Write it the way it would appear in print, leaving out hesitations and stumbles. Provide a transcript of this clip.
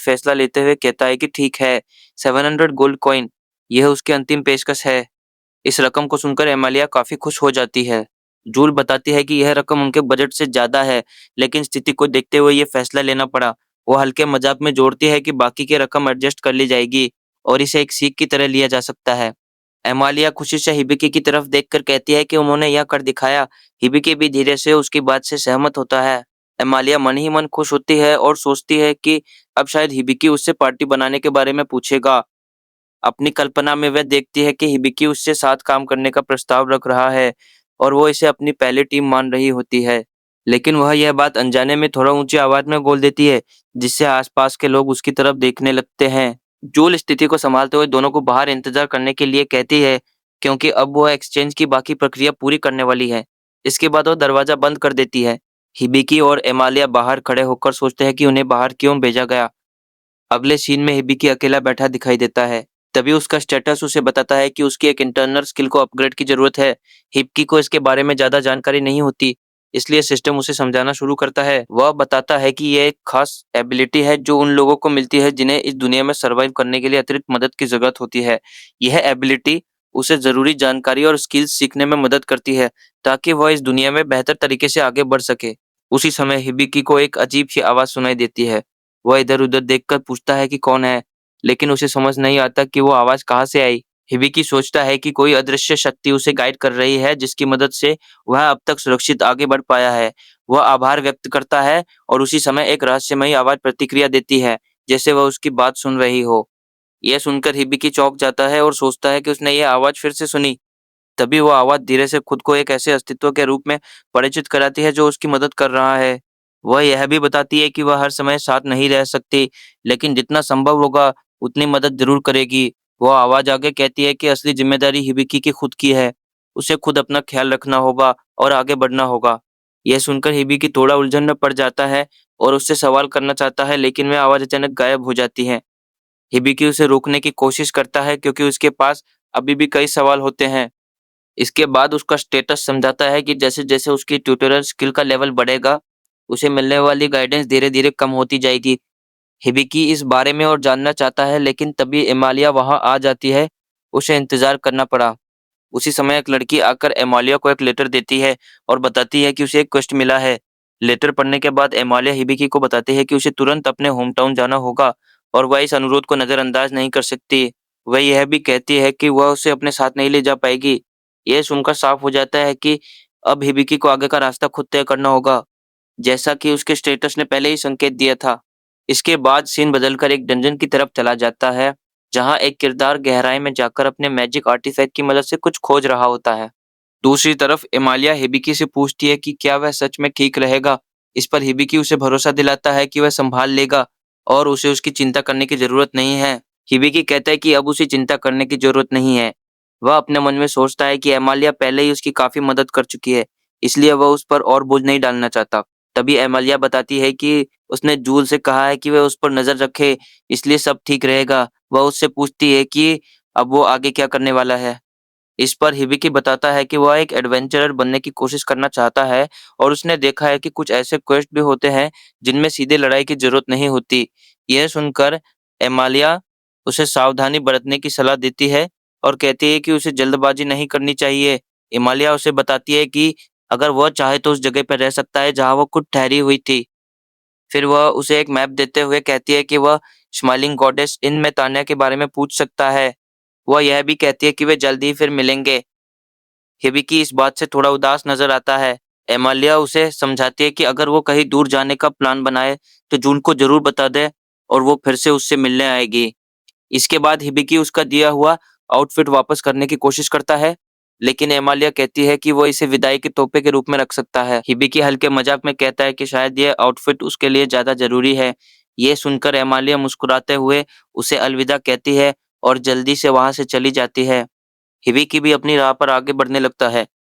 फैसला लेते हुए कहता है कि ठीक है, 700 गोल्ड कॉइन, यह उसकी अंतिम पेशकश है। इस रकम को सुनकर एमालिया काफ़ी खुश हो जाती है। जूल बताती है कि यह रकम उनके बजट से ज़्यादा है, लेकिन स्थिति को देखते हुए ये फैसला लेना पड़ा। वो हल्के मजाक में जोड़ती है कि बाकी की रकम एडजस्ट कर ली जाएगी और इसे एक सीख की तरह लिया जा सकता है। एमालिया खुशी से हिबिकी की तरफ देखकर कहती है कि उन्होंने यह कर दिखाया। हिबिकी भी धीरे से उसकी बात से सहमत होता है। एमालिया मन ही मन खुश होती है और सोचती है कि अब शायद हिबिकी उससे पार्टी बनाने के बारे में पूछेगा। अपनी कल्पना में वह देखती है कि हिबिकी उससे साथ काम करने का प्रस्ताव रख रहा है और वो इसे अपनी पहली टीम मान रही होती है। लेकिन वह यह बात अनजाने में थोड़ा ऊंची आवाज में बोल देती है, जिससे आसपास के लोग उसकी तरफ देखने लगते हैं। जूल स्थिति को संभालते हुए दोनों को बाहर इंतजार करने के लिए कहती है, क्योंकि अब वो एक्सचेंज की बाकी प्रक्रिया पूरी करने वाली है। इसके बाद वो दरवाजा बंद कर देती है। हिबिकी और एमालिया बाहर खड़े होकर सोचते हैं कि उन्हें बाहर क्यों भेजा गया। अगले सीन में हिबिकी अकेला बैठा दिखाई देता है। तभी उसका स्टेटस उसे बताता है कि उसकी एक इंटरनल स्किल को अपग्रेड की जरूरत है। हिबिकी को इसके बारे में ज़्यादा जानकारी नहीं होती, इसलिए सिस्टम उसे समझाना शुरू करता है। वह बताता है कि यह एक खास एबिलिटी है जो उन लोगों को मिलती है जिन्हें इस दुनिया में सर्वाइव करने के लिए अतिरिक्त मदद की ज़रूरत होती है। यह एबिलिटी उसे ज़रूरी जानकारी और स्किल्स सीखने में मदद करती है, ताकि वह इस दुनिया में बेहतर तरीके से आगे बढ़ सके। उसी समय हिबिकी को एक अजीब सी आवाज़ सुनाई देती है। वह इधर-उधर देखकर पूछता है कि कौन है, लेकिन उसे समझ नहीं आता कि वो आवाज़ कहाँ से आई। हिबिकी सोचता है कि कोई अदृश्य शक्ति उसे गाइड कर रही है, जिसकी मदद से वह अब तक सुरक्षित आगे बढ़ पाया है। वह आभार व्यक्त करता है और उसी समय एक रहस्यमयी आवाज़ प्रतिक्रिया देती है, जैसे वह उसकी बात सुन रही हो। यह सुनकर हिबिकी चौंक जाता है और सोचता है कि उसने यह आवाज़ फिर से सुनी। तभी वो आवाज़ धीरे से खुद को एक ऐसे अस्तित्व के रूप में परिचित कराती है जो उसकी मदद कर रहा है। वह यह भी बताती है कि वह हर समय साथ नहीं रह सकती, लेकिन जितना संभव होगा उतनी मदद ज़रूर करेगी। वह आवाज़ आगे कहती है कि असली जिम्मेदारी हिबिकी की खुद की है। उसे खुद अपना ख्याल रखना होगा और आगे बढ़ना होगा। यह सुनकर हिबिकी थोड़ा उलझन में पड़ जाता है और उससे सवाल करना चाहता है, लेकिन वह आवाज़ अचानक गायब हो जाती है। हिबिकी उसे रोकने की कोशिश करता है, क्योंकि उसके पास अभी भी कई सवाल होते हैं। इसके बाद उसका स्टेटस समझाता है कि जैसे-जैसे उसकी ट्यूटोरियल स्किल का लेवल बढ़ेगा, उसे मिलने वाली गाइडेंस धीरे-धीरे कम होती जाएगी। हिबिकी इस बारे में और जानना चाहता है, लेकिन तभी एमालिया वहां आ जाती है। उसे इंतजार करना पड़ा। उसी समय एक लड़की आकर एमालिया को एक लेटर देती है और बताती है कि उसे एक क्वेस्ट मिला है। लेटर पढ़ने के बाद एमालिया हिबिकी को बताती है कि उसे तुरंत अपने होम टाउन जाना होगा और वह इस अनुरोध को नज़रअंदाज नहीं कर सकती। वह यह भी कहती है कि वह उसे अपने साथ नहीं ले जा पाएगी। यह सुनकर साफ हो जाता है कि अब हिबिकी को आगे का रास्ता खुद तय करना होगा, जैसा कि उसके स्टेटस ने पहले ही संकेत दिया था। इसके बाद सीन बदलकर एक डंजन की तरफ चला जाता है, जहां एक किरदार गहराई में जाकर अपने मैजिक आर्टिफैक्ट की मदद से कुछ खोज रहा होता है। दूसरी तरफ एमालिया हिबिकी से पूछती है कि क्या वह सच में ठीक रहेगा। इस पर हिबिकी उसे भरोसा दिलाता है कि वह संभाल लेगा और उसे उसकी चिंता करने की जरूरत नहीं है। हिबिकी कहता है कि अब उसे चिंता करने की जरूरत नहीं है। वह अपने मन में सोचता है कि एमालिया पहले ही उसकी काफी मदद कर चुकी है, इसलिए वह उस पर और बोझ नहीं डालना चाहता। तभी एमालिया बताती है कि उसने जूल से कहा है कि वह उस पर नजर रखे, इसलिए सब ठीक रहेगा। वह उससे पूछती है कि अब वो आगे क्या करने वाला है। इस पर हिबिकी बताता है कि वह एक एडवेंचरर बनने की कोशिश करना चाहता है और उसने देखा है कि कुछ ऐसे क्वेस्ट भी होते हैं जिनमें सीधे लड़ाई की जरूरत नहीं होती। यह सुनकर एमालिया उसे सावधानी बरतने की सलाह देती है और कहती है कि उसे जल्दबाजी नहीं करनी चाहिए। एमालिया उसे बताती है कि अगर वह चाहे तो उस जगह पर रह सकता है जहां वह खुद ठहरी हुई थी। फिर वह उसे एक मैप देते हुए कहती है कि वह स्माइलिंग गॉडेस इन में तान्या के बारे में पूछ सकता है। वह यह भी कहती है कि वे जल्द ही फिर मिलेंगे। हिबिकी इस बात से थोड़ा उदास नजर आता है। एमालिया उसे समझाती है कि अगर वो कहीं दूर जाने का प्लान बनाए तो जून को जरूर बता दे और वो फिर से उससे मिलने आएगी। इसके बाद हिबिकी उसका दिया हुआ आउटफिट वापस करने की कोशिश करता है, लेकिन एमालिया कहती है कि वो इसे विदाई के तोहफे के रूप में रख सकता है। हिबिकी हल्के मजाक में कहता है कि शायद ये आउटफिट उसके लिए ज्यादा जरूरी है। ये सुनकर एमालिया मुस्कुराते हुए उसे अलविदा कहती है और जल्दी से वहां से चली जाती है। हिबिकी भी अपनी राह पर आगे बढ़ने लगता है।